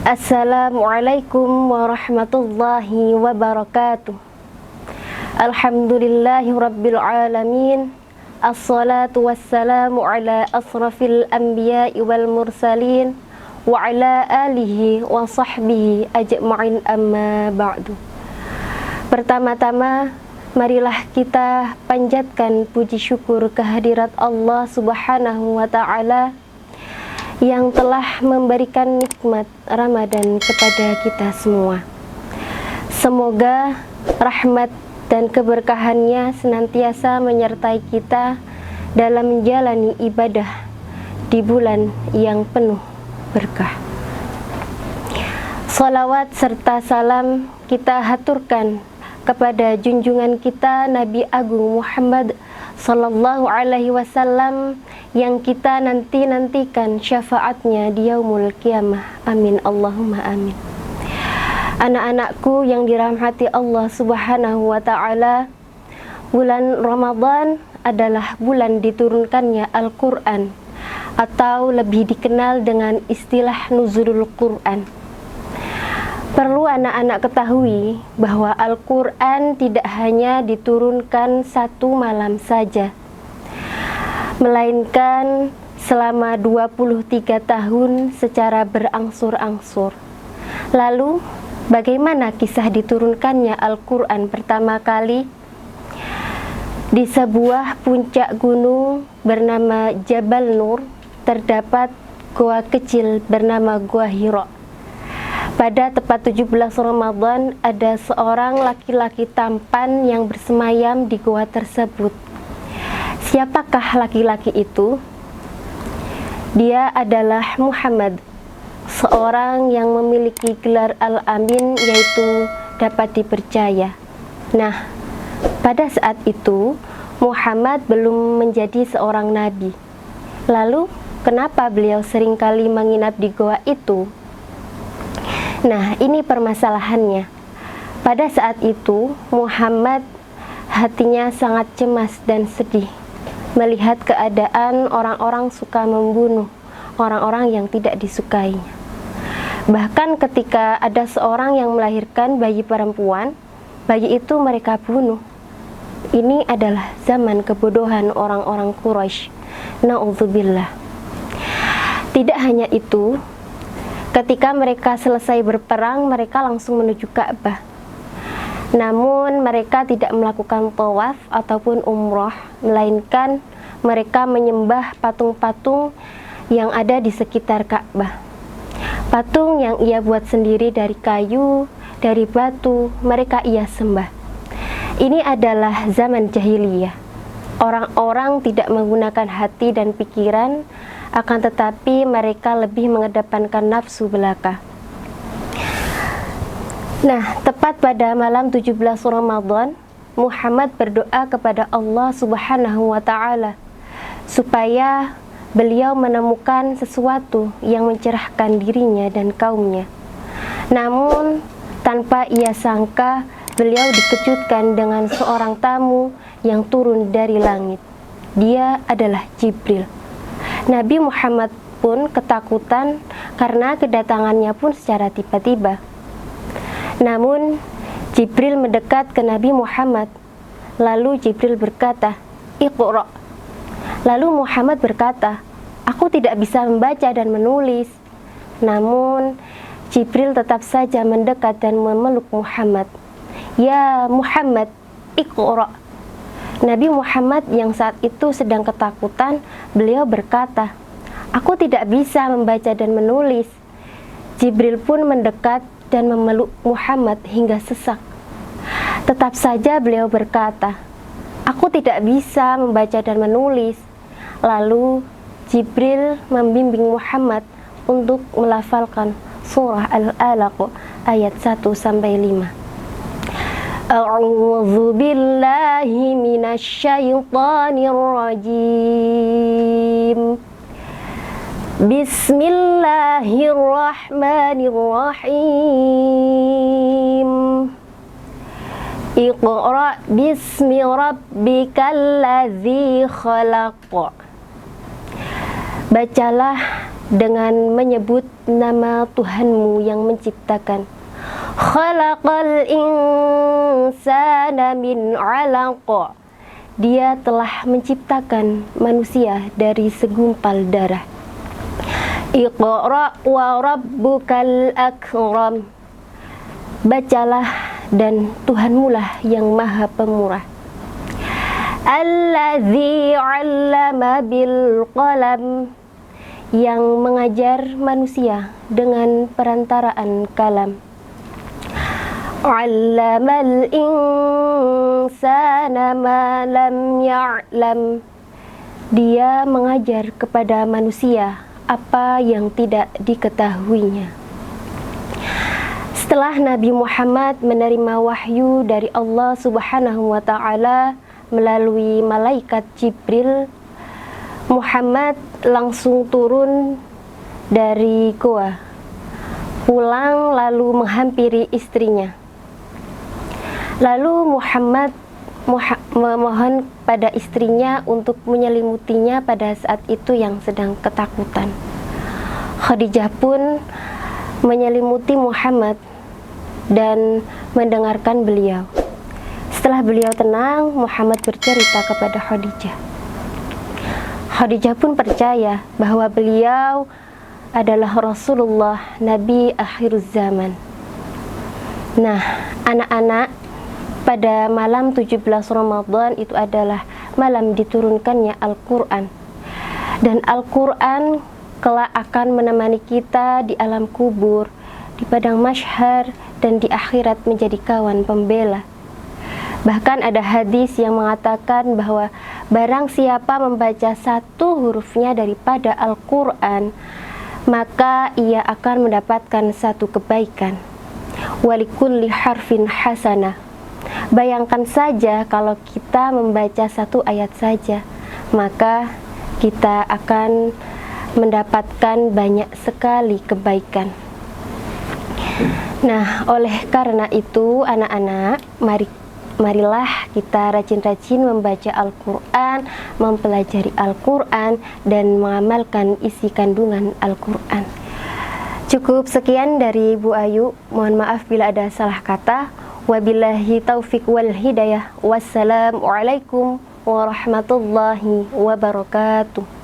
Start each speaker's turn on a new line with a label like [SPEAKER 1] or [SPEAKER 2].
[SPEAKER 1] Assalamualaikum warahmatullahi wabarakatuh. Alhamdulillahi rabbil alamin. Assalatu wassalamu ala asrafil anbiya'i wal mursalin wa ala alihi wa sahbihi ajma'in, amma ba'du. Pertama-tama, marilah kita panjatkan puji syukur kehadirat Allah Subhanahu wa ta'ala yang telah memberikan nikmat Ramadan kepada kita semua. Semoga rahmat dan keberkahannya senantiasa menyertai kita dalam menjalani ibadah di bulan yang penuh berkah. Salawat serta salam kita haturkan kepada junjungan kita Nabi Agung Muhammad Sallallahu Alaihi Wasallam yang kita nantikan syafaatnya di yaumul qiyamah. Amin Allahumma amin. Anak-anakku yang dirahmati Allah Subhanahu wa ta'ala, bulan Ramadan adalah bulan diturunkannya Al-Quran, atau lebih dikenal dengan istilah nuzulul Quran. Perlu anak-anak ketahui bahwa Al-Quran tidak hanya diturunkan satu malam saja, melainkan selama 23 tahun secara berangsur-angsur. Lalu, bagaimana kisah diturunkannya Al-Quran pertama kali? Di sebuah puncak gunung bernama Jabal Nur, terdapat goa kecil bernama Gua Hira. Pada tepat 17 Ramadan, ada seorang laki-laki tampan yang bersemayam di goa tersebut. Siapakah laki-laki itu? Dia adalah Muhammad, seorang yang memiliki gelar Al-Amin, yaitu dapat dipercaya. Nah, pada saat itu Muhammad belum menjadi seorang nabi. Lalu, kenapa beliau seringkali menginap di goa itu? Nah, ini permasalahannya. Pada saat itu, Muhammad hatinya sangat cemas dan sedih melihat keadaan orang-orang suka membunuh orang-orang yang tidak disukainya. Bahkan ketika ada seorang yang melahirkan bayi perempuan, bayi itu mereka bunuh. Ini adalah zaman kebodohan orang-orang Quraisy. Na'udzubillah. Tidak hanya itu, ketika mereka selesai berperang, mereka langsung menuju Ka'bah. Namun mereka tidak melakukan tawaf ataupun umroh, melainkan mereka menyembah patung-patung yang ada di sekitar Ka'bah. Patung yang ia buat sendiri dari kayu, dari batu, mereka ia sembah. Ini adalah zaman jahiliyah. Orang-orang tidak menggunakan hati dan pikiran, akan tetapi mereka lebih mengedepankan nafsu belaka. Nah, tepat pada malam 17 Ramadan, Muhammad berdoa kepada Allah Subhanahu wa ta'ala supaya beliau menemukan sesuatu yang mencerahkan dirinya dan kaumnya. Namun, tanpa ia sangka, beliau dikejutkan dengan seorang tamu yang turun dari langit. Dia adalah Jibril. Nabi Muhammad pun ketakutan karena kedatangannya pun secara tiba-tiba. Namun, Jibril mendekat ke Nabi Muhammad. Lalu Jibril berkata, "Iqra." Lalu Muhammad berkata, "Aku tidak bisa membaca dan menulis." Namun, Jibril tetap saja mendekat dan memeluk Muhammad. "Ya Muhammad, Iqra." Nabi Muhammad yang saat itu sedang ketakutan, beliau berkata, "Aku tidak bisa membaca dan menulis." Jibril pun mendekat dan memeluk Muhammad hingga sesak. Tetap saja beliau berkata, "Aku tidak bisa membaca dan menulis." Lalu Jibril membimbing Muhammad untuk melafalkan surah Al-Alaq ayat 1-5. A'udzu billahi minasyaitonir rajim. Bismillahirrahmanirrahim. Iqra bismi rabbikal ladzi khalaq. Bacalah dengan menyebut nama Tuhanmu yang menciptakan. Khalaqal insana min 'alaq. Dia telah menciptakan manusia dari segumpal darah. Iqra wa rabbukal akram. Bacalah dan Tuhanmu lah yang maha pemurah. Allazi 'allama bil qalam. Yang mengajar manusia dengan perantaraan kalam. 'Allamal insana ma lam ya'lam. Dia mengajar kepada manusia apa yang tidak diketahuinya. Setelah Nabi Muhammad menerima wahyu dari Allah Subhanahu wa Ta'ala melalui malaikat Jibril, Muhammad langsung turun dari goa, pulang lalu menghampiri istrinya. Lalu Muhammad memohon pada istrinya untuk menyelimutinya pada saat itu yang sedang ketakutan. Khadijah pun menyelimuti Muhammad dan mendengarkan beliau. Setelah beliau tenang, Muhammad bercerita kepada Khadijah. Khadijah pun percaya bahwa beliau adalah Rasulullah, Nabi akhir zaman. Nah, anak-anak, pada malam 17 Ramadan itu adalah malam diturunkannya Al-Quran. Dan Al-Quran kelak akan menemani kita di alam kubur, di padang mahsyar, dan di akhirat menjadi kawan pembela. Bahkan ada hadis yang mengatakan bahwa barang siapa membaca satu hurufnya daripada Al-Quran, maka ia akan mendapatkan satu kebaikan. Walikulli harfin hasanah. Bayangkan saja kalau kita membaca satu ayat saja, maka kita akan mendapatkan banyak sekali kebaikan. Nah, oleh karena itu anak-anak, marilah kita rajin-rajin membaca Al-Quran, mempelajari Al-Quran, dan mengamalkan isi kandungan Al-Quran. Cukup sekian dari Bu Ayu. Mohon maaf bila ada salah kata. Wabillahi taufiq wal hidayah. Wassalamualaikum warahmatullahi wabarakatuh.